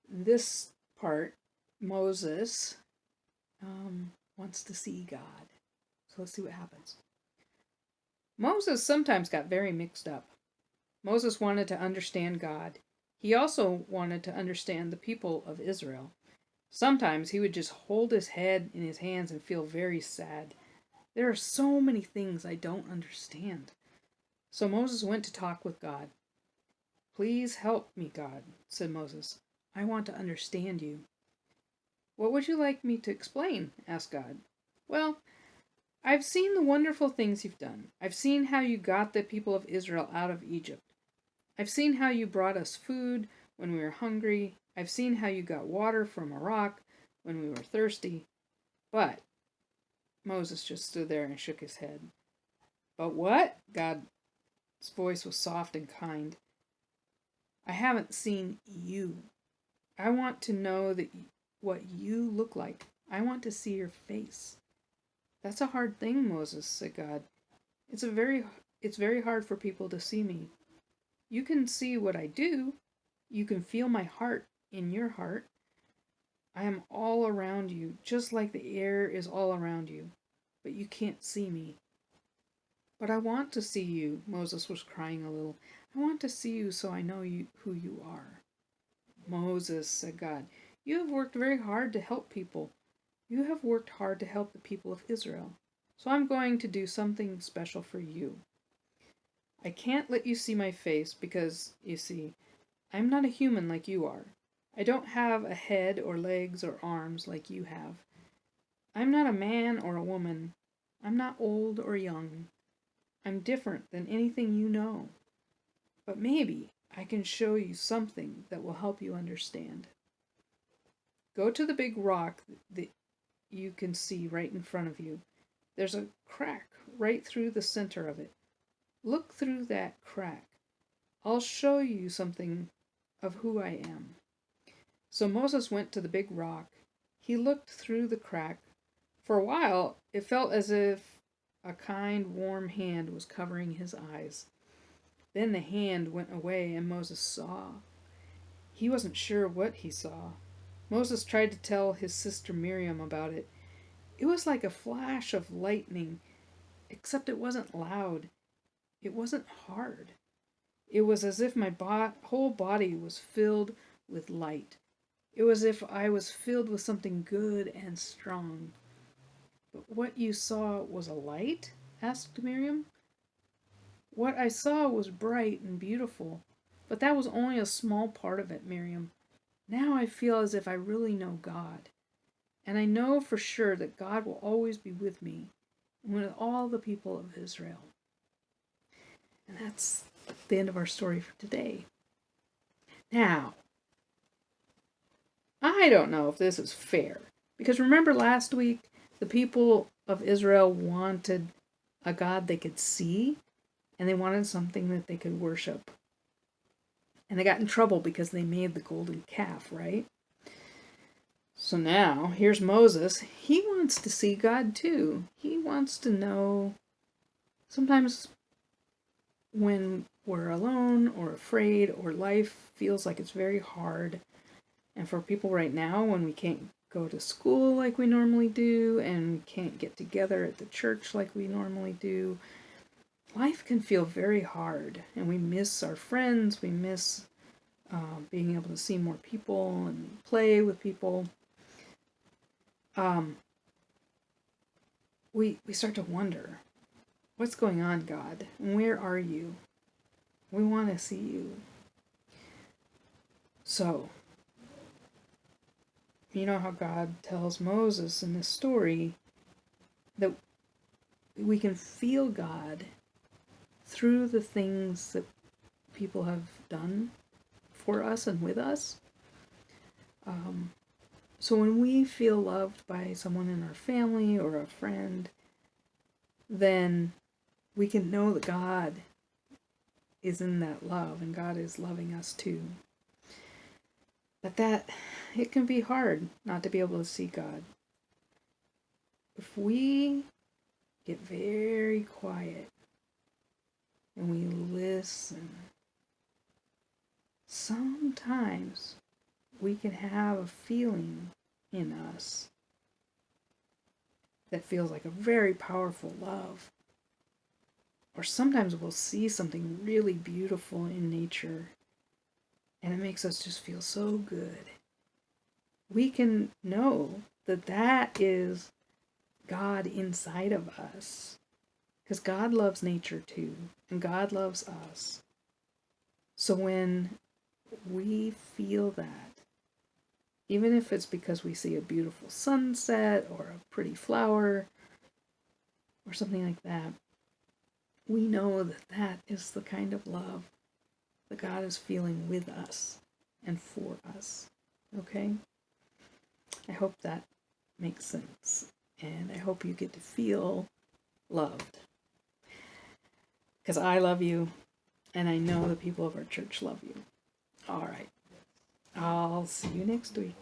this part, Moses wants to see God. So let's see what happens. Moses sometimes got very mixed up. Moses wanted to understand God. He also wanted to understand the people of Israel. Sometimes he would just hold his head in his hands and feel very sad. There are so many things I don't understand. So Moses went to talk with God. Please help me, God, said Moses. I want to understand you. What would you like me to explain? Asked God. Well, I've seen the wonderful things you've done. I've seen how you got the people of Israel out of Egypt. I've seen how you brought us food when we were hungry. I've seen how you got water from a rock when we were thirsty. But Moses just stood there and shook his head. But what? God's voice was soft and kind. I haven't seen you. I want to know what you look like. I want to see your face. That's a hard thing, Moses, said God. It's very hard for people to see me. You can see what I do. You can feel my heart in your heart. I am all around you, just like the air is all around you. But you can't see me. But I want to see you, Moses was crying a little. I want to see you so I know who you are. Moses, said God, you have worked very hard to help people. You have worked hard to help the people of Israel. So I'm going to do something special for you. I can't let you see my face because, you see, I'm not a human like you are. I don't have a head or legs or arms like you have. I'm not a man or a woman. I'm not old or young. I'm different than anything you know. But maybe I can show you something that will help you understand. Go to the big rock that you can see right in front of you. There's a crack right through the center of it. Look through that crack. I'll show you something of who I am. So Moses went to the big rock. He looked through the crack. For a while, it felt as if a kind, warm hand was covering his eyes. Then the hand went away and Moses saw. He wasn't sure what he saw. Moses tried to tell his sister Miriam about it. It was like a flash of lightning, except it wasn't loud. It wasn't hard. It was as if my whole body was filled with light. It was as if I was filled with something good and strong. But what you saw was a light? Asked Miriam. What I saw was bright and beautiful, but that was only a small part of it, Miriam. Now I feel as if I really know God. And I know for sure that God will always be with me and with all the people of Israel. And that's the end of our story for today. Now, I don't know if this is fair. Because remember last week, the people of Israel wanted a God they could see, and they wanted something that they could worship. And they got in trouble because they made the golden calf, right? So now, here's Moses. He wants to see God too. He wants to know. Sometimes when we're alone or afraid or life feels like it's very hard, and for people right now, when we can't go to school like we normally do, and we can't get together at the church like we normally do, life can feel very hard, and we miss our friends, we miss being able to see more people and play with people. We start to wonder, what's going on, God? Where are you? We want to see you. So, you know how God tells Moses in this story that we can feel God through the things that people have done for us and with us. So when we feel loved by someone in our family or a friend, then we can know that God is in that love and God is loving us too. But it can be hard not to be able to see God. If we get very quiet and we listen, sometimes we can have a feeling in us that feels like a very powerful love. Or sometimes we'll see something really beautiful in nature and it makes us just feel so good. We can know that that is God inside of us. Because God loves nature too, and God loves us. So when we feel that, even if it's because we see a beautiful sunset or a pretty flower or something like that, we know that that is the kind of love that God is feeling with us and for us. Okay? I hope that makes sense. And I hope you get to feel loved. Because I love you, and I know the people of our church love you. All right. I'll see you next week.